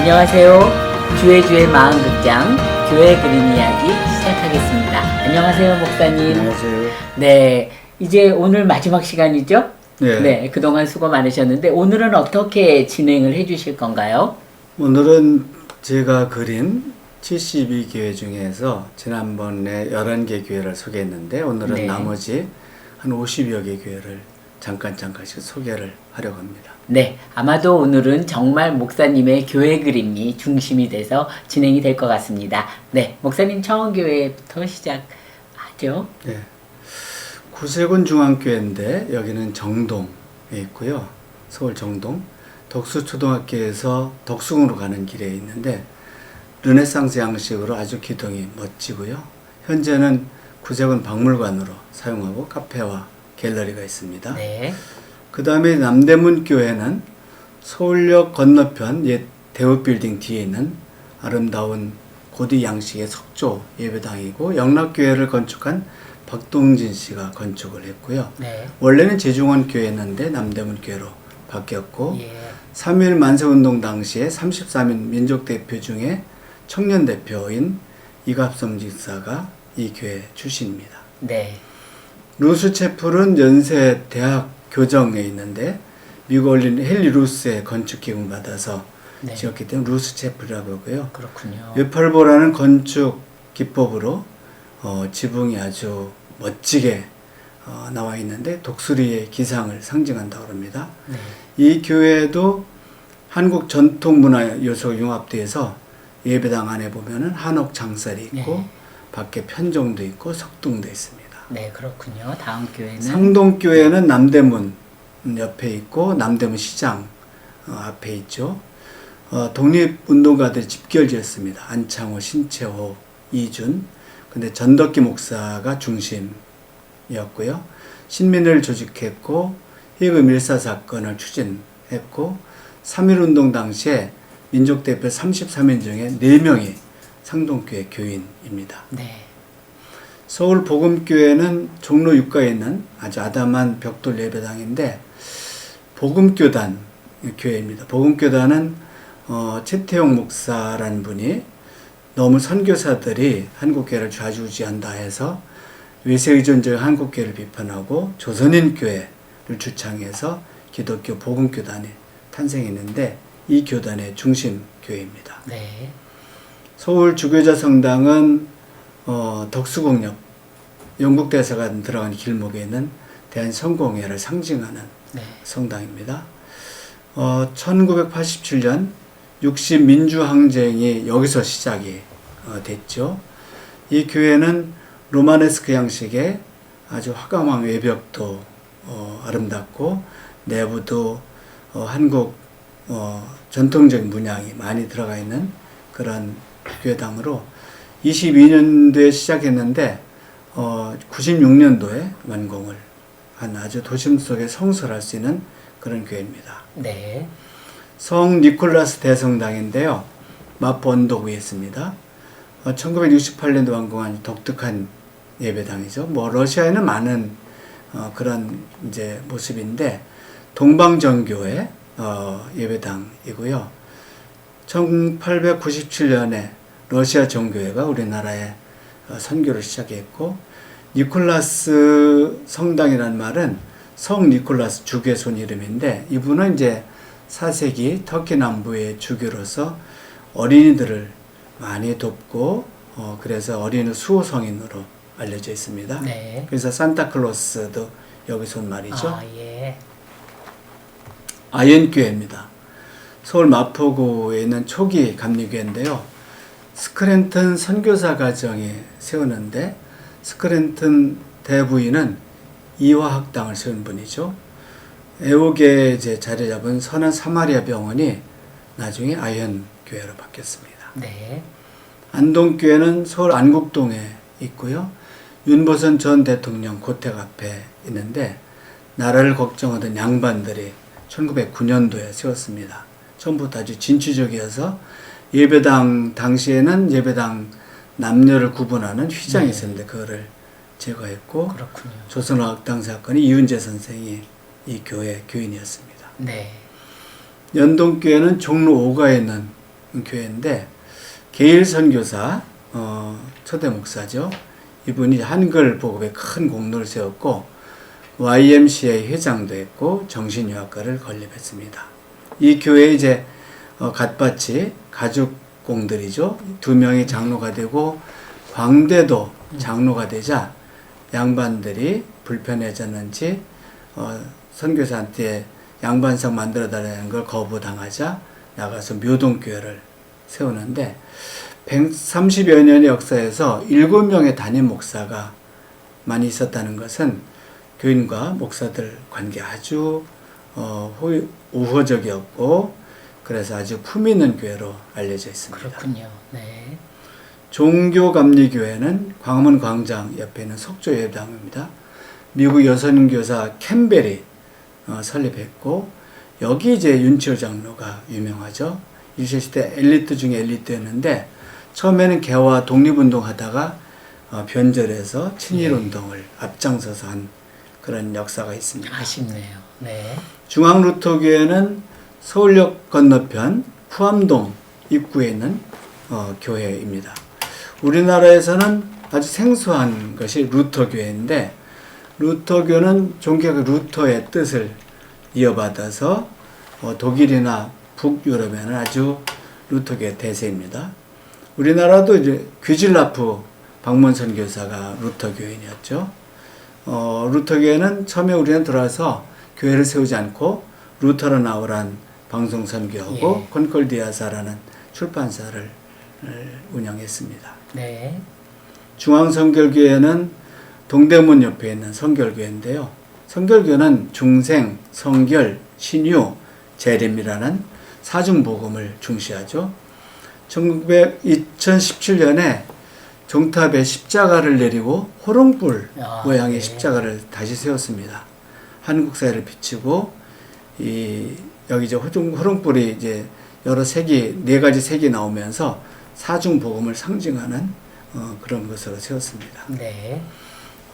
안녕하세요. 주의 마음극장 교회 그림 이야기 시작하겠습니다. 안녕하세요, 목사님. 안녕하세요. 네, 이제 오늘 마지막 시간이죠? 네. 네, 그동안 수고 많으셨는데 오늘은 어떻게 진행을 해주실 건가요? 오늘은 제가 그린 72교회 중에서 지난번에 11개 교회를 소개했는데 오늘은 네. 나머지 한 50여 개 교회를 잠깐씩 소개를 하려고 합니다. 네, 아마도 오늘은 정말 목사님의 교회 그림이 중심이 돼서 진행이 될 것 같습니다. 네, 목사님 처음 교회부터 시작하죠. 네. 구세군 중앙교회인데 여기는 정동에 있고요. 서울 정동. 덕수초등학교에서 덕수궁으로 가는 길에 있는데 르네상스 양식으로 아주 기둥이 멋지고요. 현재는 구세군 박물관으로 사용하고 카페와 갤러리가 있습니다. 네. 그 다음에 남대문 교회는 서울역 건너편 옛 대우빌딩 뒤에 있는 아름다운 고디 양식의 석조 예배당이고 영락교회를 건축한 박동진 씨가 건축을 했고요. 네. 원래는 제중원 교회였는데 남대문 교회로 바뀌었고 예. 3.1 만세운동 당시에 33인 민족대표 중에 청년 대표인 이갑성 집사가 이 교회 출신입니다. 네. 루스 채플은 연세 대학 교정에 있는데 미국 올린 헨리 루스의 건축 기금을 받아서 네. 지었기 때문에 루스 채플이라고 하고요. 그렇군요. 외팔보라는 건축 기법으로 지붕이 아주 멋지게 나와 있는데 독수리의 기상을 상징한다고 합니다. 네. 이 교회도 한국 전통 문화 요소 융합돼서 예배당 안에 보면은 한옥 장살이 있고 네. 밖에 편정도 있고 석등도 있습니다. 네, 그렇군요. 다음 교회는 상동교회는 남대문 옆에 있고 남대문 시장 앞에 있죠. 독립운동가들이 집결지였습니다. 안창호, 신채호, 이준. 근데 전덕기 목사가 중심이었고요. 신민을 조직했고 희금 1사 사건을 추진했고 3.1운동 당시에 민족대표 33인 중에 4명이 상동교회 교인입니다. 네. 서울 복음교회는 종로 6가에 있는 아주 아담한 벽돌 예배당인데 복음교단 교회입니다. 복음교단은 최태용 목사라는 분이 너무 선교사들이 한국교회를 좌지우지한다 해서 외세의존적 한국교회를 비판하고 조선인 교회를 주창해서 기독교 복음교단이 탄생했는데 이 교단의 중심 교회입니다. 네. 서울 서울 주교자 성당은 덕수궁 옆 영국 대사관 들어간 길목에 있는 대한성공회를 상징하는 네. 성당입니다. 1987년 60 민주항쟁이 여기서 시작이 됐죠. 이 교회는 로마네스크 양식의 아주 화강한 외벽도 아름답고 내부도 한국 전통적 문양이 많이 들어가 있는 그런 교회당으로 22년도에 시작했는데 96년도에 완공을 한 아주 도심 속에 성설할 수 있는 그런 교회입니다. 네. 성 니콜라스 대성당인데요. 마포 언덕 위에 있습니다. 1968년도 완공한 독특한 예배당이죠. 러시아에는 많은 그런 이제 모습인데 동방정교회 예배당이고요. 1897년에 러시아 정교회가 우리나라에 선교를 시작했고 니콜라스 성당이라는 말은 성 니콜라스 주교손 이름인데 이분은 이제 4세기 터키 남부의 주교로서 어린이들을 많이 돕고 그래서 어린이 수호 성인으로 알려져 있습니다. 네. 그래서 산타클로스도 여기서 온 말이죠. 아, 예. 아현교회입니다. 서울 마포구에 있는 초기 감리교회인데요. 스크랜턴 선교사 가정에 세우는데 스크랜턴 대부인은 이화학당을 세운 분이죠. 애국에 이제 자리 잡은 선한 사마리아 병원이 나중에 아현교회로 바뀌었습니다. 네. 안동교회는 서울 안국동에 있고요. 윤보선 전 대통령 고택 앞에 있는데 나라를 걱정하던 양반들이 1909년도에 세웠습니다. 처음부터 아주 진취적이어서 예배당 당시에는 예배당 남녀를 구분하는 휘장이 네. 있었는데 그거를 제거했고 그렇군요. 조선어학당 사건이 이윤재 선생이 이 교회 교인이었습니다. 네. 연동교회는 종로 5가에 있는 교회인데 게일 선교사 초대 목사죠. 이분이 한글 보급에 큰 공로를 세웠고 YMCA 회장도 했고 정신유학과를 건립했습니다. 이 교회에 이제 갓밭이 가죽공들이죠. 2명이 장로가 되고 광대도 장로가 되자 양반들이 불편해졌는지 선교사한테 양반상 만들어 달라는 걸 거부당하자 나가서 묘동교회를 세우는데 130여 년의 역사에서 7명의 담임 목사가 많이 있었다는 것은 교인과 목사들 관계 아주 우호적이었고 그래서 아주 품위 있는 교회로 알려져 있습니다. 그렇군요. 네. 종교감리교회는 광화문 광장 옆에 있는 석조예배당입니다. 미국 여선교사 캠벨이 설립했고 여기 이제 윤치호 장로가 유명하죠. 일제시대 엘리트 중에 엘리트였는데 처음에는 개화 독립운동 하다가 변절해서 친일운동을 앞장서서 한 그런 역사가 있습니다. 아쉽네요. 네. 중앙루터교회는 서울역 건너편 후암동 입구에 있는 교회입니다. 우리나라에서는 아주 생소한 것이 루터교회인데 루터교는 종교가 루터의 뜻을 이어받아서 독일이나 북유럽에는 아주 루터교의 대세입니다. 우리나라도 이제 귀질라프 방문 선교사가 루터교인이었죠. 루터교회는 처음에 우리는 들어와서 교회를 세우지 않고 루터로 나오란 방송 선교하고 콘콜디아사라는 출판사를 운영했습니다. 네. 중앙성결교회는 동대문 옆에 있는 성결교회인데요. 성결교는 중생, 성결, 신유, 재림이라는 사중복음을 중시하죠. 2017년에 종탑에 십자가를 내리고 호롱불 모양의 네. 십자가를 다시 세웠습니다. 한국 사회를 비추고 여기 이제 호롱불이 이제 여러 색이 4가지 색이 나오면서 사중복음을 상징하는 그런 것으로 세웠습니다. 네.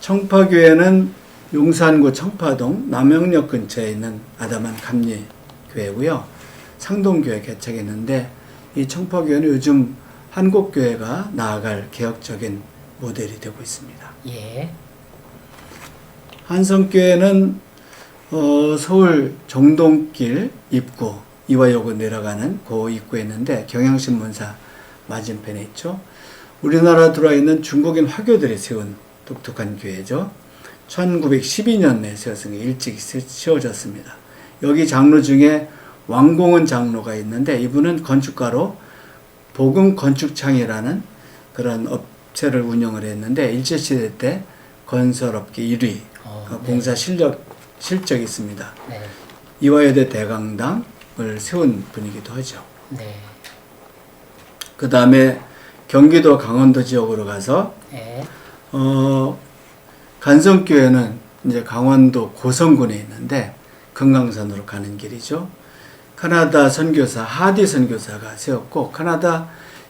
청파교회는 용산구 청파동 남영역 근처에 있는 아담한 감리교회고요. 상동교회 개척했는데 이 청파교회는 요즘 한국교회가 나아갈 개혁적인 모델이 되고 있습니다. 예. 한성교회는 서울 정동길 입구 이화여고 내려가는 그 입구에 있는데 경향신문사 맞은편에 있죠. 우리나라 들어와 있는 중국인 화교들이 세운 독특한 교회죠. 1912년에 세웠으니까 일찍 세워졌습니다. 여기 장로 중에 왕공은 장로가 있는데 이분은 건축가로 복음건축창이라는 그런 업체를 운영을 했는데 일제시대 때 건설업계 1위 공사 실적이 있습니다. 네. 이화여대 대강당을 세운 분이기도 하죠. 네. 그 다음에 경기도 강원도 지역으로 가서 네. 간성교회는 이제 강원도 고성군에 있는데 금강산으로 가는 길이죠. 카나다 선교사 하디 선교사가 세웠고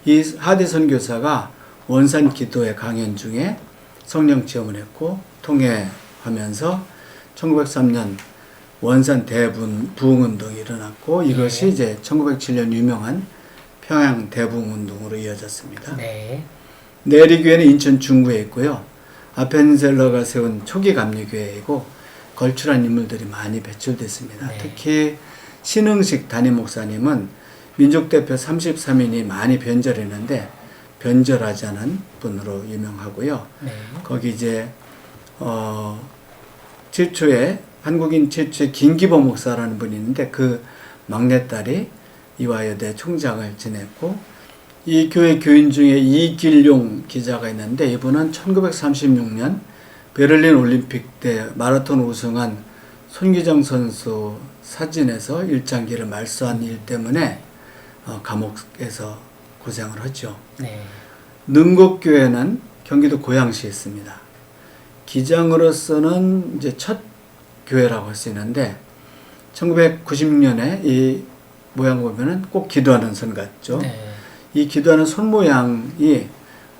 이 하디 선교사가 원산 기도회 강연 중에 성령 체험을 했고 통회하면서 1903년 원산 대부흥운동이 일어났고 이것이 이제 1907년 유명한 평양 대부흥운동으로 이어졌습니다. 네. 내리교회는 인천 중구에 있고요. 아펜셀러가 세운 초기 감리교회이고 걸출한 인물들이 많이 배출됐습니다. 네. 특히 신흥식 담임 목사님은 민족대표 33인이 많이 변절했는데 변절하지 않은 분으로 유명하고요. 네. 거기 이제 최초의 한국인 최초의 김기범 목사라는 분이 있는데 그 막내딸이 이화여대 총장을 지냈고 이 교회 교인 중에 이길용 기자가 있는데 이분은 1936년 베를린 올림픽 때 마라톤 우승한 손기정 선수 사진에서 일장기를 말소한 일 때문에 감옥에서 고생을 했죠. 네. 능곡교회는 경기도 고양시에 있습니다. 기장으로서는 이제 첫 교회라고 할 수 있는데 1996년에 이 모양 보면은 꼭 기도하는 손 같죠. 네. 이 기도하는 손 모양이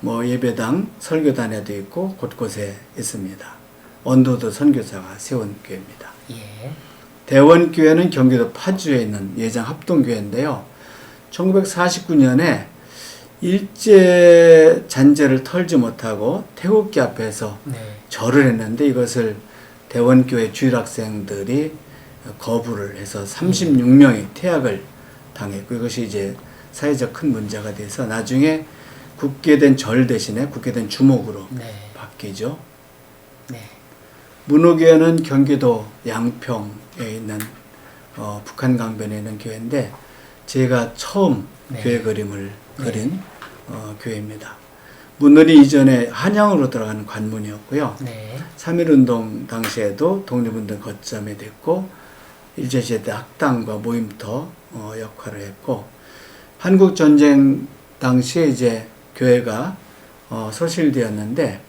뭐 예배당, 설교단에도 있고 곳곳에 있습니다. 언도도 선교사가 세운 교회입니다. 예. 대원교회는 경기도 파주에 있는 예장 합동교회인데요. 1949년에 일제 잔재를 털지 못하고 태극기 앞에서 네. 절을 했는데 이것을 대원교회 주일학생들이 거부를 해서 36명이 퇴학을 당했고 이것이 이제 사회적 큰 문제가 돼서 나중에 굳게 절 대신에 굳게 된 주목으로 네. 바뀌죠. 네. 문호교회는 경기도 양평에 있는 북한 강변에 있는 교회인데 제가 처음 네. 교회 그림을 그린 교회입니다. 문호리 이전에 한양으로 들어가는 관문이었고요. 네. 3.1운동 당시에도 독립운동 거점이 됐고 일제시대 학당과 모임터 역할을 했고 한국전쟁 당시에 이제 교회가 소실되었는데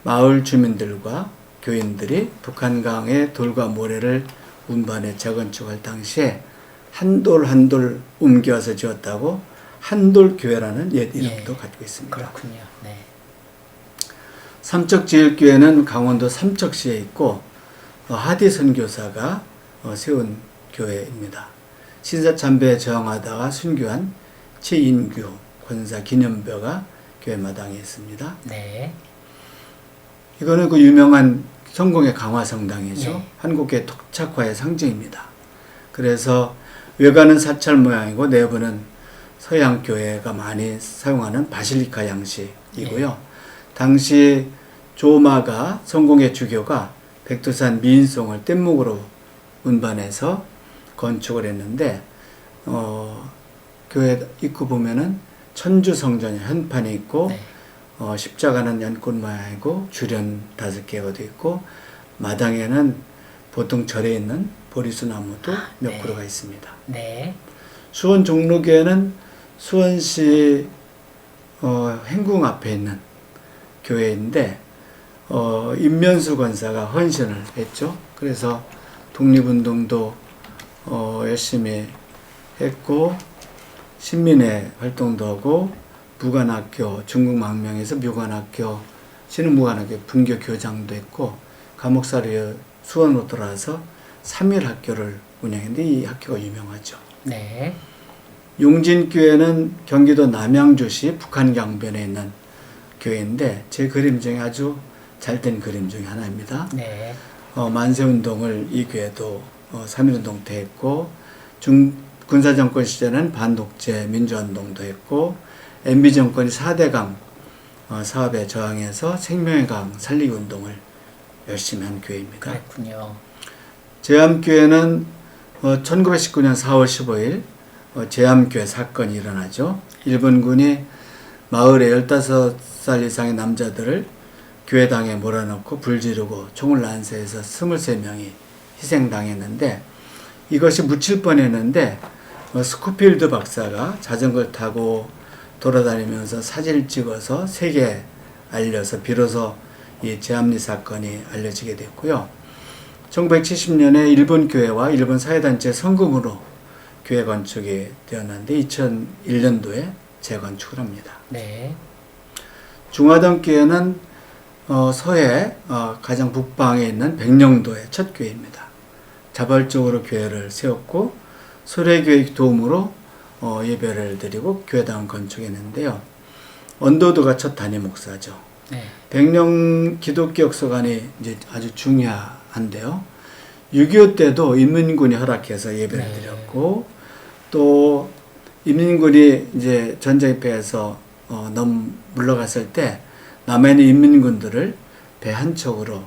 마을 주민들과 교인들이 북한강의 돌과 모래를 운반해 재건축할 당시에 한 돌 한 돌 옮겨서 지었다고 한돌교회라는 옛 이름도 갖고 있습니다. 그렇군요. 네. 삼척제일교회는 강원도 삼척시에 있고 하디 선교사가 세운 교회입니다. 신사참배에 저항하다가 순교한 최인규 권사 기념벼가 교회 마당에 있습니다. 네. 이거는 그 유명한 성공의 강화성당이죠. 네. 한국의 토착화의 상징입니다. 그래서 외관은 사찰 모양이고 내부는 서양 교회가 많이 사용하는 바실리카 양식이고요. 네. 당시 조마가 성공의 주교가 백두산 미인송을 뗏목으로 운반해서 건축을 했는데 교회 입구 보면은 천주 성전의 현판이 있고 네. 십자가는 연꽃 모양이고 주련 5개가 되어 있고 마당에는 보통 절에 있는 보리수 나무도 몇 네. 그루가 있습니다. 네. 수원 종로교회는 수원시 행궁 앞에 있는 교회인데 임면수 권사가 헌신을 했죠. 그래서 독립운동도 열심히 했고 신민회 활동도 하고 무관학교 중국망명에서 무관학교 신흥무관학교 분교 교장도 했고 감옥살이 수원으로 돌아와서 3일 학교를 운영했는데 이 학교가 유명하죠. 네. 용진교회는 경기도 남양주시 북한강변에 있는 교회인데 제 그림 중에 아주 잘된 그림 중에 하나입니다. 네. 만세운동을 이 교회도 3.1운동 때 했고 군사정권 시절에는 반독재 민주화운동도 했고 MB정권이 4대강 사업에 저항해서 생명의 강 살리기 운동을 열심히 한 교회입니다. 그렇군요. 제암교회는 1919년 4월 15일 제암교회 사건이 일어나죠. 일본군이 마을에 15살 이상의 남자들을 교회당에 몰아넣고 불지르고 총을 난사해서 23명이 희생당했는데 이것이 묻힐 뻔했는데 스코필드 박사가 자전거를 타고 돌아다니면서 사진을 찍어서 세계에 알려서 비로소 이 제암리 사건이 알려지게 됐고요. 1970년에 일본 교회와 일본 사회단체 성금으로 교회 건축이 되었는데 2001년도에 재건축을 합니다. 네. 중화동교회는 서해 가장 북방에 있는 백령도의 첫 교회입니다. 자발적으로 교회를 세웠고 소래교회 도움으로 예배를 드리고 교회당 건축했는데요. 언더드가 첫 담임 목사죠. 네. 백령 기독교 역사관이 이제 아주 중요한데요. 6.25 때도 인민군이 허락해서 예배를 네. 드렸고 또 인민군이 이제 전쟁에 패해서 물러갔을 때 남해 있는 인민군들을 배 한 척으로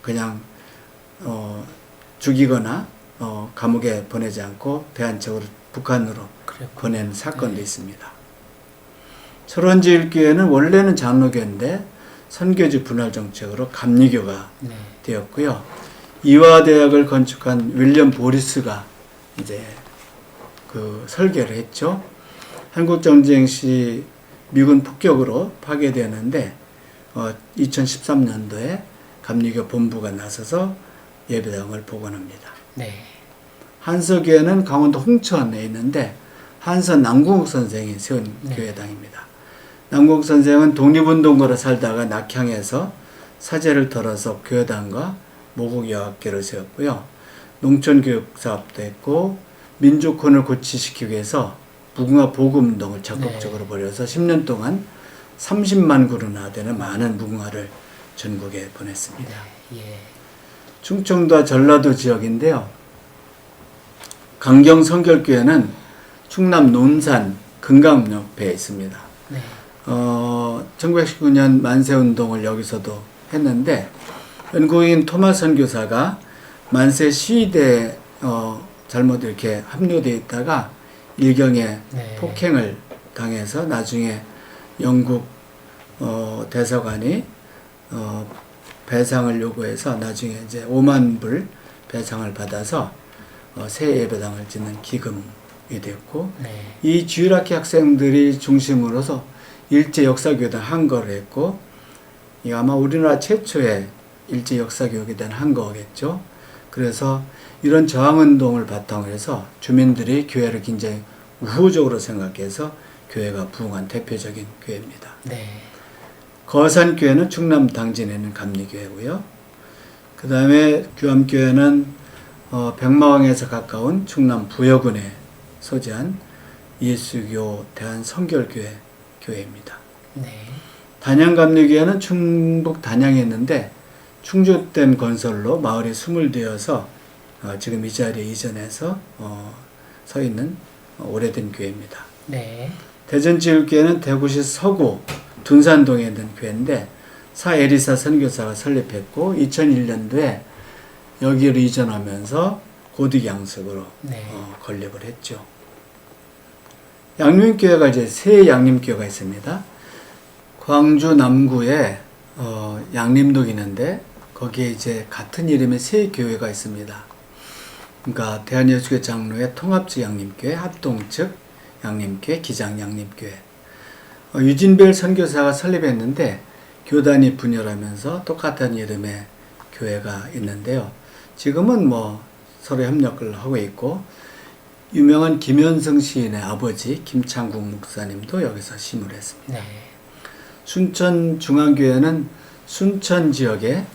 그냥 죽이거나 감옥에 보내지 않고 배 한 척으로 북한으로 보낸 사건도 네. 있습니다. 철원제일교회는 원래는 장로교인데 선교지 분할 정책으로 감리교가 네. 되었고요. 이화대학을 건축한 윌리엄 보리스가 이제 그 설계를 했죠. 한국전쟁 시 미군 폭격으로 파괴되었는데 2013년도에 감리교 본부가 나서서 예배당을 복원합니다. 네. 한서교회는 강원도 홍천에 있는데 한선 남궁옥 선생이 세운 네. 교회당입니다. 남궁옥 선생은 독립운동가로 살다가 낙향해서 사제를 털어서 교회당과 모국여학교를 세웠고요. 농촌교육 사업도 했고 민족혼을 고취시키기 위해서 무궁화 보급운동을 적극적으로 벌여서 10년 동안 30만 그루나 되는 많은 무궁화를 전국에 보냈습니다. 예. 충청도와 전라도 지역인데요. 강경 성결교회는 충남 논산 금강 옆에 있습니다. 네. 1919년 만세운동을 여기서도 했는데 연구인 토마 선교사가 만세 시위대에 잘못 이렇게 합류되어 있다가 일경에 네. 폭행을 당해서 나중에 영국 대사관이 배상을 요구해서 나중에 이제 5만 불 배상을 받아서 새 예배당을 짓는 기금이 됐고 네. 이 주일학교 학생들이 중심으로서 일제 역사교육단 한거를 했고 이 아마 우리나라 최초의 일제 역사교육단 한거겠죠. 그래서 이런 저항운동을 바탕으로 해서 주민들이 교회를 굉장히 우호적으로 생각해서 교회가 부흥한 대표적인 교회입니다. 네. 거산교회는 충남 당진에 있는 감리교회고요. 그 다음에 규암교회는 백마왕에서 가까운 충남 부여군에 소재한 예수교 대한성결교회 교회입니다. 네. 단양감리교회는 충북 단양에 있는데 충주댐 건설로 마을이 수물되어서 지금 이 자리에 이전해서 서 있는 오래된 교회입니다. 네. 대전지울교회는 대구시 서구 둔산동에 있는 교회인데 사 에리사 선교사가 설립했고 2001년도에 여기를 이전하면서 고딕 양식으로 네. 건립을 했죠. 양림교회가 이제 세 양림교회가 있습니다. 광주 남구에 양림동이 있는데 거기에 이제 같은 이름의 세 교회가 있습니다. 그러니까 대한예수교 장로회 통합적 양림교회, 합동측 양림교회, 기장 양림교회. 유진벨 선교사가 설립했는데 교단이 분열하면서 똑같은 이름의 교회가 있는데요. 지금은 뭐 서로 협력을 하고 있고 유명한 김현성 시인의 아버지 김창국 목사님도 여기서 심을했습니다. 네. 순천중앙교회는 순천 지역의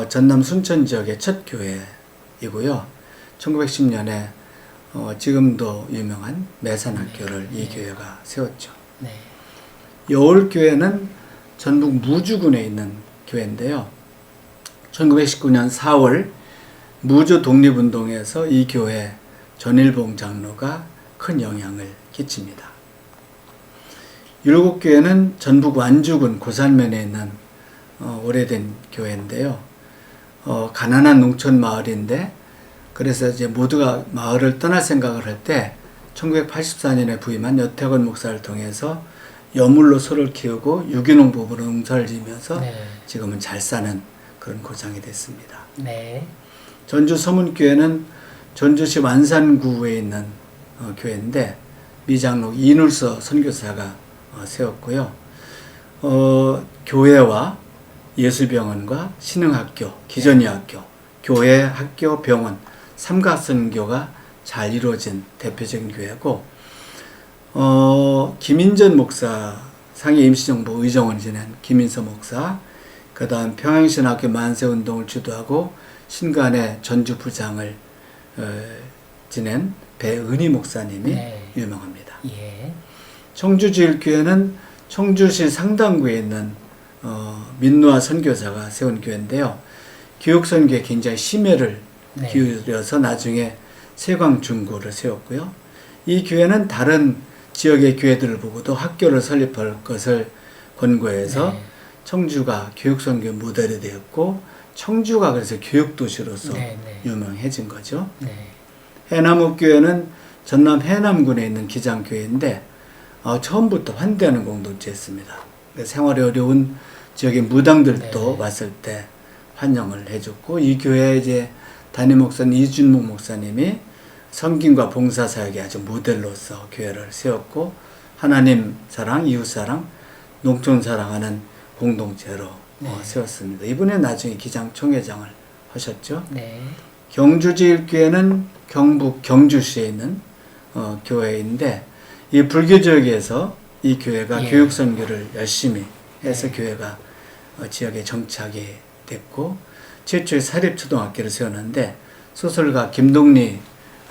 전남 순천 지역의 첫 교회이고요. 1910년에 지금도 유명한 매산학교를 이 교회가 세웠죠. 네. 여울교회는 전북 무주군에 있는 교회인데요. 1919년 4월 무주 독립운동에서 이 교회 전일봉 장로가 큰 영향을 끼칩니다. 율곡교회는 전북 완주군 고산면에 있는 오래된 교회인데요. 가난한 농촌 마을인데 그래서 이제 모두가 마을을 떠날 생각을 할 때 1984년에 부임한 여태권 목사를 통해서 여물로 소를 키우고 유기농 부부로 농사를 지면서 네. 지금은 잘 사는 그런 고장이 됐습니다. 네. 전주 서문교회는 전주시 완산구에 있는 교회인데 미장로 이눌서 선교사가 세웠고요. 교회와 예수병원과 신흥학교, 기존의학교, 교회, 학교, 병원, 삼각선교가 잘 이루어진 대표적인 교회고 김인전 목사 상해 임시정부 의정원 지낸 김인서 목사, 그 다음 평양신학교 만세운동을 주도하고 신간의 전주부장을 지낸 배은희 목사님이 네. 유명합니다. 예. 청주지일교회는 청주시 상당구에 있는 민노아 선교사가 세운 교회인데요. 교육선교에 굉장히 심혈을 네. 기울여서 나중에 세광중고를 세웠고요. 이 교회는 다른 지역의 교회들을 보고도 학교를 설립할 것을 권고해서 네. 청주가 교육선교 모델이 되었고 청주가 그래서 교육도시로서 네, 네. 유명해진 거죠. 네. 해남읍교회는 전남 해남군에 있는 기장교회인데 처음부터 환대하는 공동체였습니다. 생활이 어려운 지역의 무당들도 네. 왔을 때 환영을 해줬고 이 교회에 이제 담임 목사님 이준목 목사님이 섬김과 봉사사역의 아주 모델로서 교회를 세웠고 하나님 사랑, 이웃 사랑, 농촌 사랑하는 공동체로 네. 세웠습니다. 이분은 나중에 기장 총회장을 하셨죠. 네. 경주지일교회는 경북 경주시에 있는 교회인데 이 불교 지역에서 이 교회가 예. 교육선교를 열심히 해서 네. 교회가 지역에 정착이 됐고 최초의 사립초등학교를 세웠는데 소설가 김동리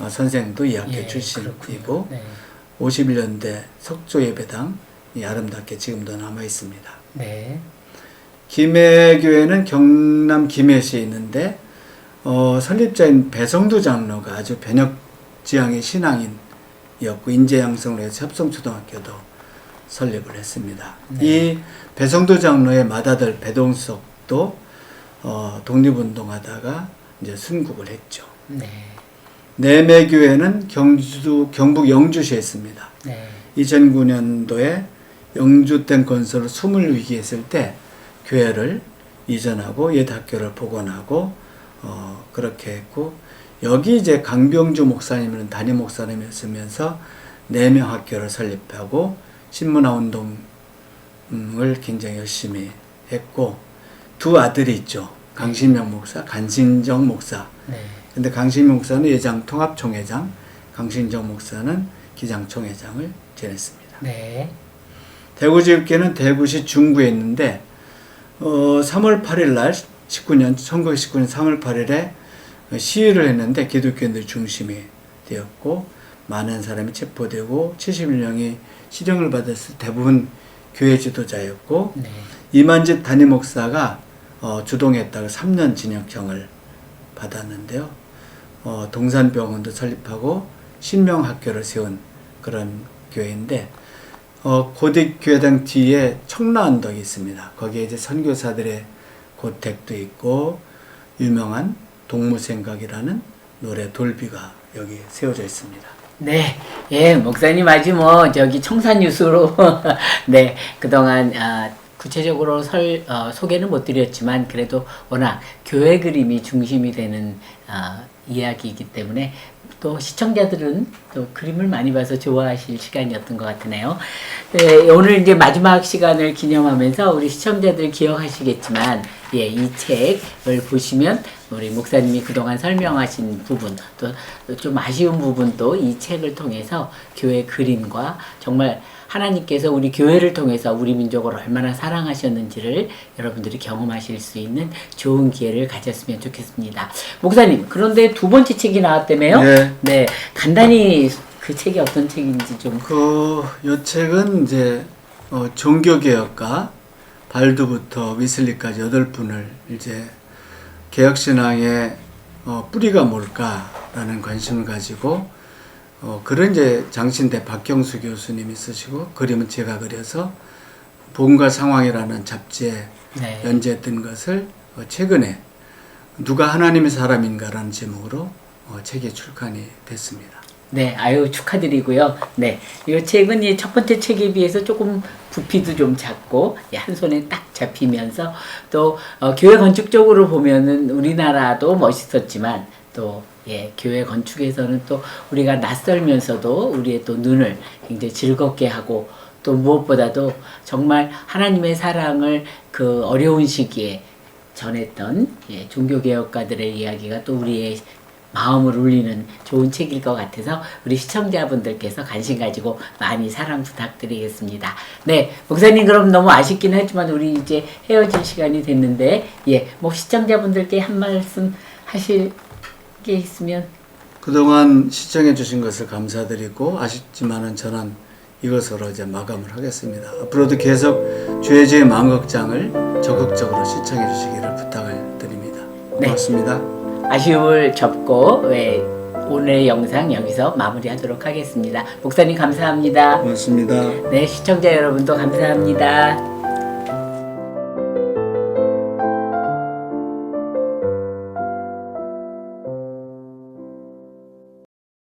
선생도 이학교 예, 출신이고 그렇군요. 네. 51년대 석조예배당이 아름답게 지금도 남아 있습니다. 네. 김해교회는 경남 김해시에 있는데 설립자인 배성두 장로가 아주 변혁 지향의 신앙인이었고 인재 양성을 해서 협성초등학교도 설립을 했습니다. 네. 이 배성두 장로의 맏아들 배동석도 독립운동하다가 이제 순국을 했죠. 네. 내매교회는 경북 영주시에 있습니다. 네. 2009년도에 영주댐 건설 수물 위기했을 때 교회를 이전하고 옛 학교를 복원하고 그렇게 했고 여기 이제 강병주 목사님은 담임 목사님이었으면서 4명 학교를 설립하고 신문화 운동을 굉장히 열심히 했고 두 아들이 있죠. 강신명 목사, 간신정 목사. 네. 근데 강신명 목사는 예장 통합총회장, 강신정 목사는 기장총회장을 지냈습니다. 네. 대구지읍교는 대구시 중구에 있는데 3월 8일 날 1919년 3월 8일에 시위를 했는데 기독교인들 중심이 되었고 많은 사람이 체포되고 71명이 실형을 받았을 대부분 교회 지도자였고 네. 이만집 담임 목사가 주동했다가 3년 징역형을 받았는데요. 동산병원도 설립하고 신명학교를 세운 그런 교회인데 고딕교회당 뒤에 청라언덕이 있습니다. 거기에 이제 선교사들의 고택도 있고 유명한 동무생각이라는 노래 돌비가 여기 세워져 있습니다. 네, 예, 목사님 아주 뭐 저기 청산유수로 네 그동안 구체적으로 소개는 못 드렸지만 그래도 워낙 교회 그림이 중심이 되는 이야기이기 때문에 또 시청자들은 또 그림을 많이 봐서 좋아하실 시간이었던 것 같으네요. 네, 오늘 이제 마지막 시간을 기념하면서 우리 시청자들 기억하시겠지만 예, 이 책을 보시면 우리 목사님이 그동안 설명하신 부분 또 좀 아쉬운 부분도 이 책을 통해서 교회 그림과 정말 하나님께서 우리 교회를 통해서 우리 민족을 얼마나 사랑하셨는지를 여러분들이 경험하실 수 있는 좋은 기회를 가졌으면 좋겠습니다. 목사님, 그런데 두 번째 책이 나왔다며요? 네. 네, 간단히 그 책이 어떤 책인지 좀. 이 책은 이제 종교개혁가 발두부터 위슬리까지 8분을 이제 개혁신앙의 뿌리가 뭘까라는 관심을 가지고 글은 이제 장신대 박경수 교수님이 쓰시고 그림은 제가 그려서 복음과 상황이라는 잡지에 네. 연재했던 것을 최근에 누가 하나님의 사람인가라는 제목으로 책이 출간이 됐습니다. 네, 아유 축하드리고요. 네, 이 책은 이 첫 번째 책에 비해서 조금 부피도 좀 작고 한 손에 딱 잡히면서 또 교회 건축적으로 보면은 우리나라도 멋있었지만 또 예, 교회 건축에서는 또 우리가 낯설면서도 우리의 또 눈을 굉장히 즐겁게 하고 또 무엇보다도 정말 하나님의 사랑을 그 어려운 시기에 전했던 예, 종교개혁가들의 이야기가 또 우리의 마음을 울리는 좋은 책일 것 같아서 우리 시청자분들께서 관심 가지고 많이 사랑 부탁드리겠습니다. 네, 목사님 그럼 너무 아쉽긴 하지만 우리 이제 헤어질 시간이 됐는데 예, 뭐 시청자분들께 한 말씀 하실 게 있으면. 그동안 시청해 주신 것을 감사드리고 아쉽지만은 저는 이것으로 이제 마감을 하겠습니다. 앞으로도 계속 주의주의 마음극장을 적극적으로 시청해 주시기를 부탁을 드립니다. 고맙습니다. 네. 아쉬움을 접고 오늘의 영상 여기서 마무리하도록 하겠습니다. 목사님 감사합니다. 고맙습니다. 네, 시청자 여러분도 감사합니다.